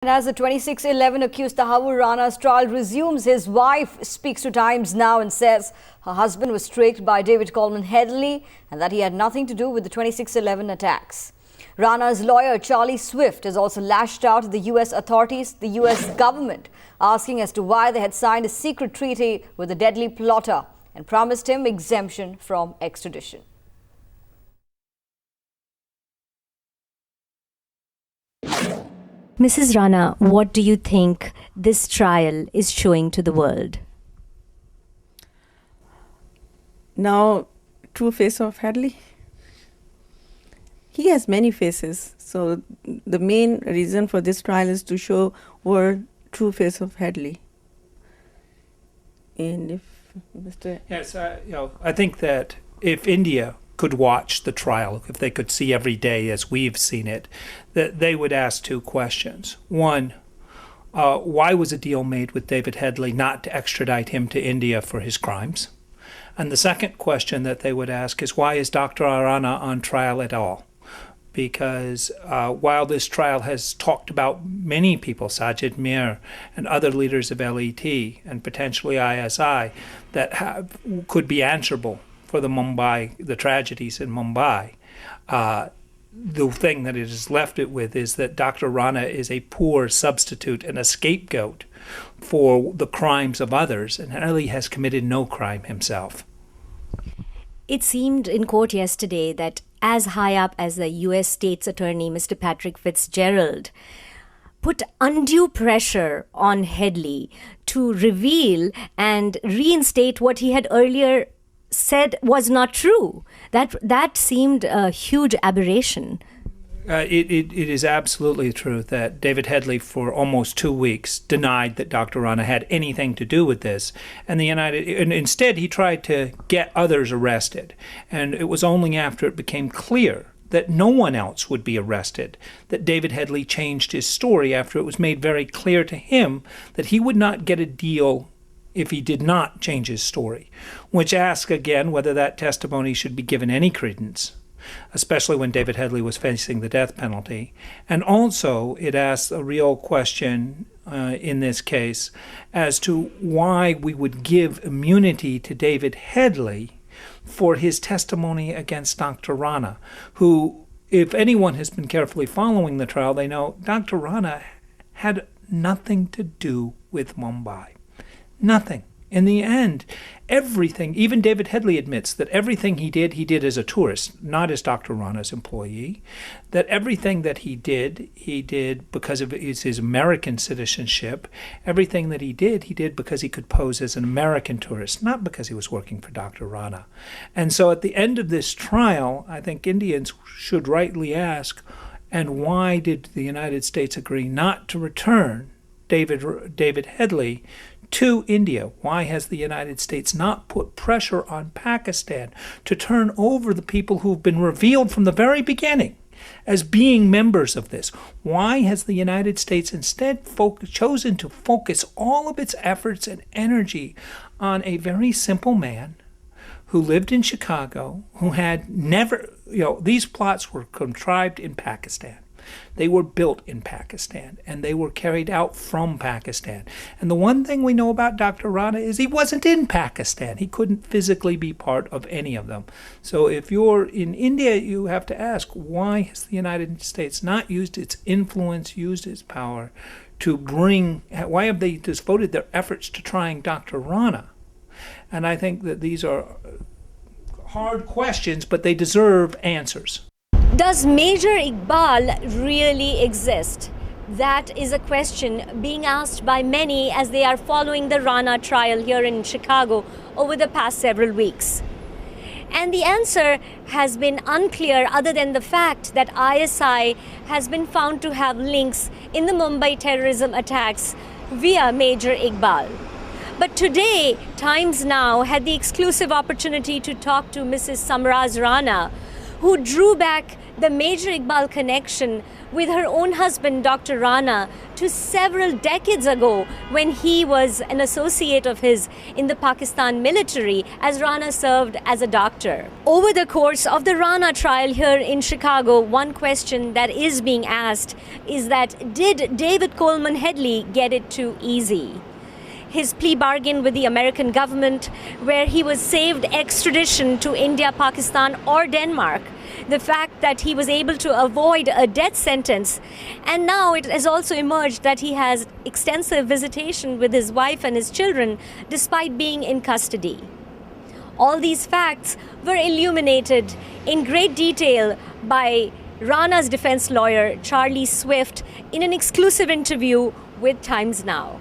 And as the 2611 accused Rana's trial resumes, his wife speaks to Times Now and says her husband was tricked by David Coleman Headley and that he had nothing to do with the 2611 attacks. Rana's lawyer Charlie Swift has also lashed out at the U.S. authorities, the U.S. government, asking as to why they had signed a secret treaty with the deadly plotter and promised him exemption from extradition. Mrs. Rana, what do you think this trial is showing to the world? Now, true face of Headley. He has many faces. So the main reason for this trial is to show our true face of Headley. And if Mr. Yes, I think that if India could watch the trial, if they could see every day as we've seen it, that they would ask two questions. One, why was a deal made with David Headley not to extradite him to India for his crimes? And the second question that they would ask is, why is Dr. Rana on trial at all? Because while this trial has talked about many people, Sajid Mir and other leaders of LET and potentially ISI, that could be answerable for the tragedies in Mumbai, the thing that it has left it with is that Dr. Rana is a poor substitute and a scapegoat for the crimes of others, and Headley has committed no crime himself. It seemed in court yesterday that as high up as the U.S. State's Attorney, Mr. Patrick Fitzgerald, put undue pressure on Headley to reveal and reinstate what he had earlier said was not true. That seemed a huge aberration. It is absolutely true that David Headley for almost 2 weeks denied that Dr. Rana had anything to do with this, and instead he tried to get others arrested. And it was only after it became clear that no one else would be arrested that David Headley changed his story, after it was made very clear to him that he would not get a deal if he did not change his story, which asks again whether that testimony should be given any credence, especially when David Headley was facing the death penalty. And also it asks a real question in this case as to why we would give immunity to David Headley for his testimony against Dr. Rana, who, if anyone has been carefully following the trial, they know Dr. Rana had nothing to do with Mumbai. Nothing. In the end, everything, even David Headley admits that everything he did as a tourist, not as Dr. Rana's employee, that everything that he did because of his American citizenship. Everything that he did because he could pose as an American tourist, not because he was working for Dr. Rana. And so at the end of this trial, I think Indians should rightly ask, and why did the United States agree not to return David Headley to India? Why has the United States not put pressure on Pakistan to turn over the people who've been revealed from the very beginning as being members of this? Why has the United States instead chosen to focus all of its efforts and energy on a very simple man who lived in Chicago, who had never, these plots were contrived in Pakistan. They were built in Pakistan, and they were carried out from Pakistan. And the one thing we know about Dr. Rana is he wasn't in Pakistan. He couldn't physically be part of any of them. So if you're in India, you have to ask, why has the United States not used its influence, used its power to why have they devoted their efforts to trying Dr. Rana? And I think that these are hard questions, but they deserve answers. Does Major Iqbal really exist? That is a question being asked by many as they are following the Rana trial here in Chicago over the past several weeks. And the answer has been unclear, other than the fact that ISI has been found to have links in the Mumbai terrorism attacks via Major Iqbal. But today, Times Now had the exclusive opportunity to talk to Mrs. Samraz Rana, who drew back the Major Iqbal connection with her own husband, Dr. Rana, to several decades ago when he was an associate of his in the Pakistan military as Rana served as a doctor. Over the course of the Rana trial here in Chicago, one question that is being asked is that did David Coleman Headley get it too easy? His plea bargain with the American government, where he was saved extradition to India, Pakistan, or Denmark, the fact that he was able to avoid a death sentence, and now it has also emerged that he has extensive visitation with his wife and his children despite being in custody. All these facts were illuminated in great detail by Rana's defense lawyer, Charlie Swift, in an exclusive interview with Times Now.